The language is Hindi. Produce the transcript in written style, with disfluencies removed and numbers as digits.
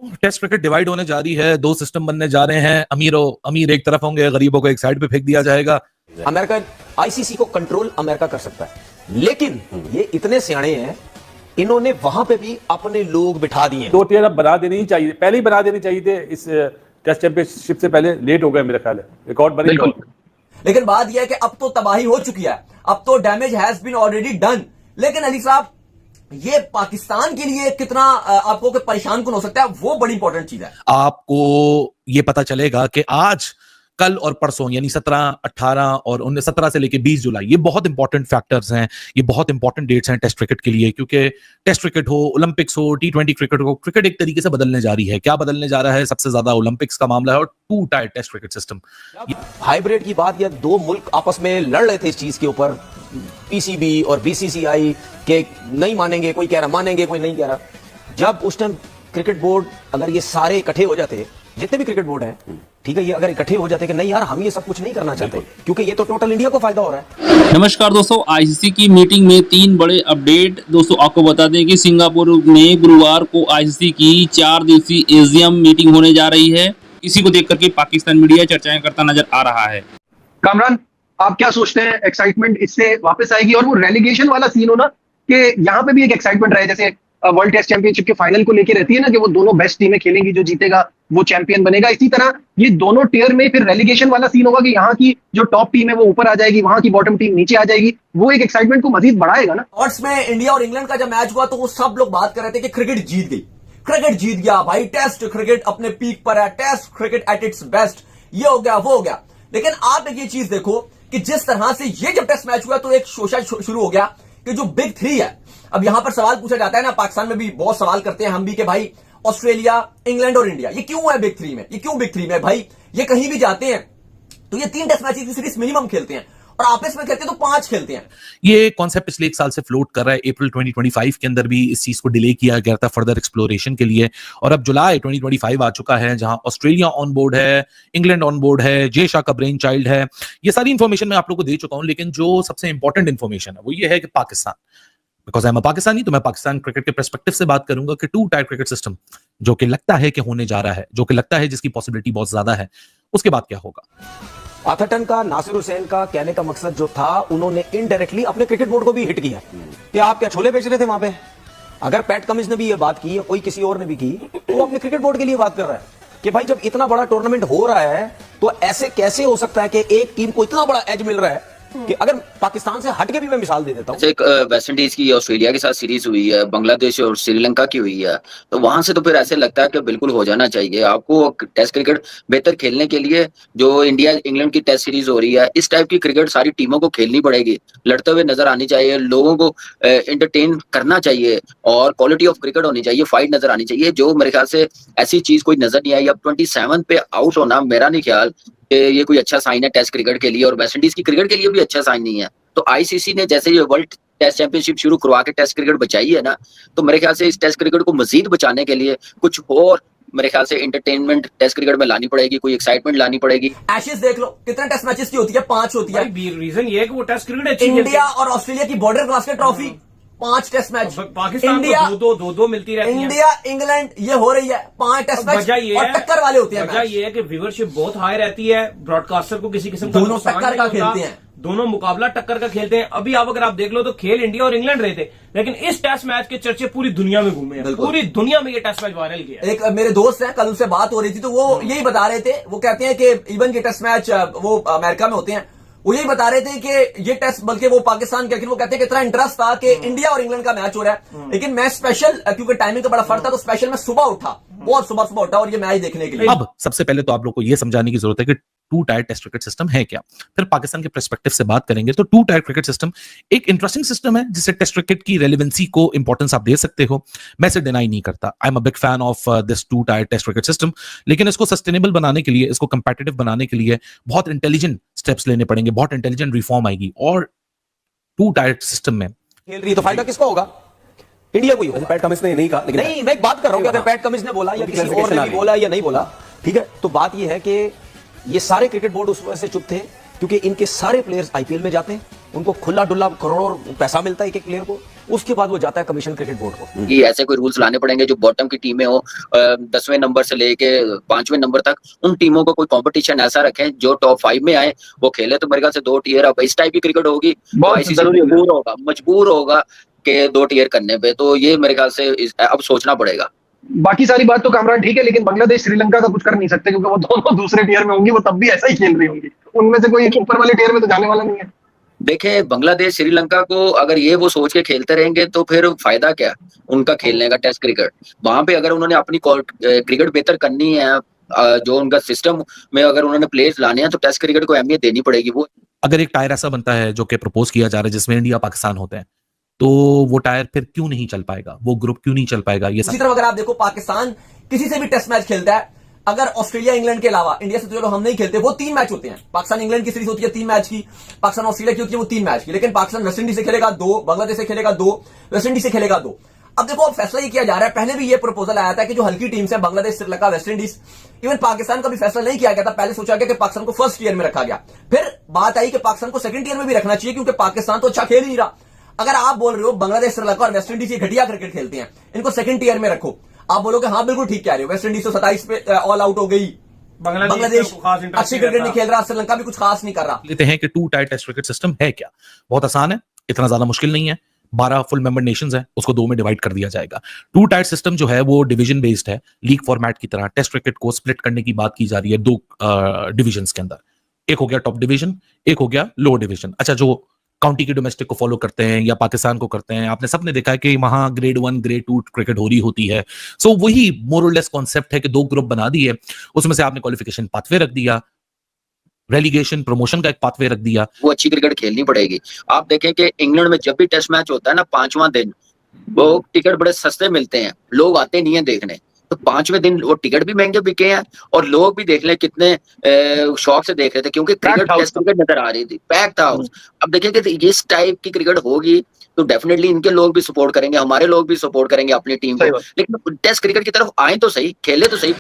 टेस्ट क्रिकेट डिवाइड होने जा रही है, दो सिस्टम बनने जा रहे हैं, अमीर एक तरफ होंगे, गरीबों को एक साइड पे फेंक दिया जाएगा। अमेरिका आईसीसी को कंट्रोल अमेरिका कर सकता है, लेकिन ये इतने सियाणे हैं, इन्होंने वहां पे भी अपने लोग बिठा दिए। 2 टियर अब बना देनी चाहिए, पहले ही बना देनी चाहिए थे। इस टेस्ट चैंपियनशिप से पहले लेट हो गए मेरा ख्याल है, रिकॉर्ड बने। लेकिन बात यह है कि अब तो तबाही हो चुकी है, अब तो damage has been already done. लेकिन अली साहब, ये पाकिस्तान के लिए कितना आपको परेशान कौन हो सकता है, वो बड़ी इंपॉर्टेंट चीज है। आपको ये पता चलेगा कि आज, कल और परसों यानी 17, 18 और 19, 17 से लेकर 20 जुलाई, ये बहुत इंपॉर्टेंट फैक्टर्स हैं, ये बहुत इंपॉर्टेंट डेट्स हैं टेस्ट क्रिकेट के लिए, क्योंकि टेस्ट क्रिकेट हो, ओलंपिक्स हो, T20 क्रिकेट हो, क्रिकेट एक तरीके से बदलने जा रही है। क्या बदलने जा रहा है? सबसे ज्यादा ओलंपिक्स का मामला है और 2 tier test cricket system. Hybrid की बात, या दो मुल्क आपस में लड़ रहे थे इस चीज के ऊपर, पीसीबी और बीसीसीआई के नहीं मानेंगे, कोई कह रहा मानेंगे, कोई नहीं कह रहा। जब उस टाइम क्रिकेट बोर्ड, अगर ये सारे इकट्ठे हो जाते, जितने भी क्रिकेट बोर्ड हैं, ठीक है, ये अगर इकट्ठे हो जाते कि नहीं यार हम ये सब कुछ नहीं करना चाहते, क्योंकि ये तो टोटल इंडिया को फायदा हो रहा है। नमस्कार दोस्तों, आईसीसी की मीटिंग में 3 बड़े अपडेट। दोस्तों आपको बता दें कि सिंगापुर में गुरुवार को आईसीसी की 4 दिवसीय एशियम मीटिंग होने जा रही है। इसी को देख करके पाकिस्तान मीडिया चर्चाएं करता नजर आ रहा है। कामरान, आप क्या सोचते हैं, एक्साइटमेंट इससे वापस आएगी? और वो रेलीगेशन वाला सीन हो ना, कि यहाँ पे भी एक एक्साइटमेंट रहे, जैसे वर्ल्ड टेस्ट चैंपियनशिप के फाइनल को लेके रहती है ना, कि वो दोनों बेस्ट टीमें खेलेंगी, जो जीतेगा वो चैंपियन बनेगा। इसी तरह ये दोनों टियर में फिर रेलीगेशन वाला सीन होगा, कि यहाँ की जो टॉप टीम है वो ऊपर आ जाएगी, वहां की बॉटम टीम नीचे आ जाएगी। वो एक एक्साइटमेंट को मजीद बढ़ाएगा ना। ऑर्ड्स में इंडिया और इंग्लैंड का जब मैच हुआ तो वो सब लोग बात कर रहे थे कि क्रिकेट जीत गई, क्रिकेट जीत गया भाई, टेस्ट क्रिकेट अपने पीक पर है, test cricket at its best, ये हो गया वो हो गया। लेकिन आप ये चीज देखो कि जिस तरह से ये जब टेस्ट मैच हुआ तो एक शोशा शुरू हो गया कि जो बिग 3 है। अब यहां पर सवाल पूछा जाता है ना, पाकिस्तान में भी बहुत सवाल करते हैं हम भी, कि भाई ऑस्ट्रेलिया, इंग्लैंड और इंडिया ये क्यों है बिग 3 में, ये क्यों बिग 3 में भाई? ये कहीं भी जाते हैं तो ये 3 टेस्ट मैच की सीरीज मिनिमम खेलते हैं, और आपस में खेलते हैं तो 5 खेलते हैं। ये कॉन्सेप्ट पिछले 1 साल से फ्लोट कर रहा है। अप्रैल 2025 के अंदर भी इस चीज को डिले किया गया था फर्दर एक्सप्लोरेशन के लिए, और अब जुलाई 2025 आ चुका है, जहां ऑस्ट्रेलिया ऑन बोर्ड है, इंग्लैंड ऑन बोर्ड है, जे शाह का ब्रेन चाइल्ड है। ये सारी इंफॉर्मेशन मैं आप लोगों को दे चुका हूं, लेकिन जो सबसे इंपॉर्टेंट इंफॉर्मेशन है वो ये है कि पाकिस्तान, बिकॉज आई एम अ पाकिस्तानी, तो मैं पाकिस्तान क्रिकेट के पर्सपेक्टिव से बात करूंगा कि 2 टायर क्रिकेट सिस्टम जो कि लगता है कि होने जा रहा है, जो कि लगता है जिसकी पॉसिबिलिटी बहुत ज्यादा है, उसके बाद क्या होगा। अथरटन का, नासिर हुसैन का कहने का मकसद जो था, उन्होंने इनडायरेक्टली अपने क्रिकेट बोर्ड को भी हिट किया कि आप क्या छोले बेच रहे थे वहां पे। अगर पैट कमिंस ने भी ये बात की या कोई किसी और ने भी की, तो वो अपने क्रिकेट बोर्ड के लिए बात कर रहा है कि भाई जब इतना बड़ा टूर्नामेंट हो रहा है तो ऐसे कैसे हो सकता है कि एक टीम को इतना बड़ा एज मिल रहा है। कि अगर पाकिस्तान से हटके भी मैं मिसाल दे देता हूं, एक वेस्ट इंडीज की ऑस्ट्रेलिया के साथ सीरीज हुई है, बांग्लादेश और श्रीलंका की हुई है, तो वहां से तो फिर ऐसे लगता है कि बिल्कुल हो जाना चाहिए। आपको टेस्ट क्रिकेट बेहतर खेलने के लिए जो इंडिया इंग्लैंड की टेस्ट सीरीज हो रही है, इस टाइप की क्रिकेट सारी टीमों को खेलनी पड़ेगी, लड़ते हुए नजर आनी चाहिए, लोगों को एंटरटेन करना चाहिए, और क्वालिटी ऑफ क्रिकेट होनी चाहिए, फाइट नजर आनी चाहिए, जो मेरे ख्याल से ऐसी चीज कोई नजर नहीं आई। अब 27 पे आउट होना मेरा नहीं ख्याल ये कोई अच्छा साइन है टेस्ट क्रिकेट के लिए, और वेस्ट इंडीज की क्रिकेट के लिए भी अच्छा साइन नहीं है। तो आईसीसी ने जैसे ये वर्ल्ड टेस्ट चैंपियनशिप शुरू करवा के टेस्ट क्रिकेट बचाई है ना, तो मेरे ख्याल से इस टेस्ट क्रिकेट को मजीद बचाने के लिए कुछ और मेरे ख्याल से एंटरटेनमेंट टेस्ट क्रिकेट में लानी पड़ेगी, कोई एक्साइटमेंट लानी पड़ेगी। एशेज देख लो कितने टेस्ट मैचेस की होती है, 5 होती है। रीजन ये है कि वो टेस्ट क्रिकेट इंडिया और ऑस्ट्रेलिया की Border class trophy, 5 test match. Pakistan India को दो मिलती रहती है। इंडिया इंग्लैंड ये हो रही है 5 टेस्ट मैच, और टक्कर वाले होते हैं। वजह ये है कि व्यूअरशिप बहुत हाई रहती है, ब्रॉडकास्टर को किसी किस्म का दोनों टक्कर का खेलते हैं, दोनों मुकाबला टक्कर का खेलते हैं। अभी आप अगर आप देख लो तो खेल इंडिया और इंग्लैंड रहे थे, लेकिन इस टेस्ट मैच के चर्चे पूरी दुनिया में घूमे हैं, पूरी दुनिया में ये टेस्ट मैच वायरल किया। एक मेरे दोस्त हैं, कल उनसे बात हो रही थी तो वो यही बता रहे थे, वो कहते हैं कि इवन ये टेस्ट मैच वो अमेरिका में होते हैं, वो यही बता रहे थे कि ये टेस्ट, बल्कि वो पाकिस्तान के, लेकिन वो कहते हैं कि इतना इंटरेस्ट था कि इंडिया और इंग्लैंड का मैच हो रहा है, लेकिन मैं स्पेशल, क्योंकि टाइमिंग का बड़ा फर्क था, तो स्पेशल मैं सुबह उठा, बहुत सुबह उठा और ये मैच देखने के लिए। अब सबसे पहले तो आप लोग को ये समझाने की जरूरत है कि 2 टायर टेस्ट क्रिकेट सिस्टम है क्या, फिर पाकिस्तान के पर्सपेक्टिव से बात करेंगे। तो 2 टायर क्रिकेट सिस्टम एक इंटरेस्टिंग सिस्टम है, जिससे टेस्ट क्रिकेट की रेलेवेंसी को इंपॉर्टेंस आप दे सकते हो, मैं इसे डिनाई नहीं करता। I am a big fan of this 2 tier test cricket system, लेकिन इसको सस्टेनेबल बनाने के लिए, इसको कंपेटिटिव बनाने के लिए बहुत इंटेलिजेंट स्टेप्स लेने पड़ेंगे, बहुत इंटेलिजेंट रिफॉर्म आएगी। और 2 टायर सिस्टम में खेल रही है तो फायदा किसको होगा? इंडिया को ही होगा। पैट कमिंस ने नहीं कहा, लेकिन नहीं, मैं एक बात कर रहा हूं कि अगर पैट कमिंस ने बोला या किसी और ने भी बोला या नहीं बोला, ठीक है, तो बात यह है कि ये सारे क्रिकेट बोर्ड उस वजह से चुप थे क्योंकि इनके सारे प्लेयर्स आईपीएल में जाते हैं, उनको खुला डुल्ला करोड़ों पैसा मिलता है एक एक प्लेयर को, उसके बाद वो जाता है कमीशन क्रिकेट बोर्ड को। कि ऐसे कोई रूल्स लाने पड़ेंगे जो बॉटम की टीमें हो 10वें नंबर से लेके 5वें नंबर तक, उन टीमों को कोई कंपटीशन ऐसा रखें जो टॉप 5 में आए वो खेले। तो मेरे ख्याल से 2 टियर अब इस टाइप की क्रिकेट होगी, बहुत ICC जरूरी होगा। मजबूर होगा कि 2 टियर करने पे। तो ये मेरे ख्याल से अब सोचना पड़ेगा। बाकी सारी बात तो कामरान ठीक है, लेकिन बांग्लादेश श्रीलंका का कुछ कर नहीं सकते क्योंकि वो दोनों दूसरे टियर में होंगी, वो तब भी ऐसा ही खेल रही होंगी, उनमें से कोई ऊपर वाले टियर में तो जाने वाला नहीं है। देखें, बांग्लादेश श्रीलंका को अगर ये वो सोच के खेलते रहेंगे तो फिर फायदा क्या उनका खेलने का टेस्ट क्रिकेट। वहां पे अगर उन्होंने अपनी क्रिकेट बेहतर करनी है, जो उनका सिस्टम में अगर उन्होंने प्लेयर्स लाने हैं, तो टेस्ट क्रिकेट को अहमियत देनी पड़ेगी। वो अगर एक टायर ऐसा बनता है जो कि प्रपोज किया जा रहा है जिसमें इंडिया पाकिस्तान होते हैं, तो वो टायर फिर क्यों नहीं चल पाएगा, वो ग्रुप क्यों नहीं चल पाएगा? ये इसी तरह अगर आप देखो, पाकिस्तान किसी से भी टेस्ट मैच खेलता है, अगर ऑस्ट्रेलिया इंग्लैंड के अलावा, इंडिया से तो चलो हम नहीं खेलते, वो 3 मैच होते हैं। पाकिस्तान इंग्लैंड की सीरीज होती है 3 मैच की, पाकिस्तान ऑस्ट्रेलिया की होती है वो 3 मैच की, लेकिन पाकिस्तान वेस्ट इंडीज से खेलेगा 2, बांग्लादेश से खेलेगा 2, वेस्ट इंडीज से खेलेगा 2। अब देखो, अब फैसला ये किया जा रहा है, पहले भी ये प्रपोजल आया था कि जो हल्की टीम्स है, Bangladesh, Sri Lanka, West Indies, even Pakistan का भी फैसला नहीं किया गया था। पहले सोचा गया कि पाकिस्तान को फर्स्ट ईयर में रखा गया, फिर बात आई कि पाकिस्तान को सेकंड ईयर में भी रखना चाहिए क्योंकि पाकिस्तान तो अच्छा खेल ही रहा। अगर आप बोल रहे हो बांग्लादेश, श्रीलंका और वेस्ट इंडीज ये घटिया क्रिकेट खेलते हैं, इनको सेकंड टीयर में रखो, आप बोलोगे हाँ बिल्कुल ठीक कह रहे हो, वेस्ट इंडीज तो 27 पे ऑल आउट हो गई, बांग्लादेश अच्छी क्रिकेट नहीं खेल रहा, श्रीलंका भी कुछ खास नहीं कर रहा। लेते हैं कि 2 टायर टेस्ट क्रिकेट सिस्टम है क्या? बहुत आसान है, इतना ज्यादा मुश्किल नहीं है। 12 फुल मेंबर नेशंस हैं, उसको 2 में डिवाइड कर दिया जाएगा। 2 टायर सिस्टम जो है वो डिवीजन बेस्ड है, लीग फॉर्मेट की तरह। टेस्ट क्रिकेट को स्प्लिट करने की बात की जा रही है 2 डिविजन्स के अंदर, एक हो गया टॉप डिवीजन, एक हो गया लोअर डिवीजन। अच्छा, जो काउंटी की डोमेस्टिक को फॉलो करते हैं या पाकिस्तान को करते हैं, आपने सबने देखा है कि वहां ग्रेड 1 ग्रेड 2 क्रिकेट हो रही होती है। सो वही मोर और लेस कॉन्सेप्ट है कि 2 ग्रुप बना दिए, उसमें से आपने क्वालिफिकेशन पाथवे रख दिया, रेलीगेशन प्रमोशन का एक पाथवे रख दिया। वो अच्छी क्रिकेट खेलनी पड़ेगी। आप देखें कि इंग्लैंड में जब भी टेस्ट मैच होता है ना, 5वां दिन वो टिकट बड़े सस्ते मिलते हैं, लोग आते नहीं है देखने। तो 5वें दिन वो टिकट भी महंगे बिके हैं और लोग भी देख लें कितने शौक से देख रहे थे, क्योंकि क्रिकेट टेस्ट क्रिकेट नजर आ रही थी, पैक था हाउस। अब देखें कि इस टाइप की क्रिकेट होगी तो डेफिनेटली इनके लोग भी सपोर्ट करेंगे, हमारे लोग भी सपोर्ट करेंगे अपनी टीम को। लेकिन टेस्ट क्रिकेट की तरफ आए तो सही, खेले तो सही।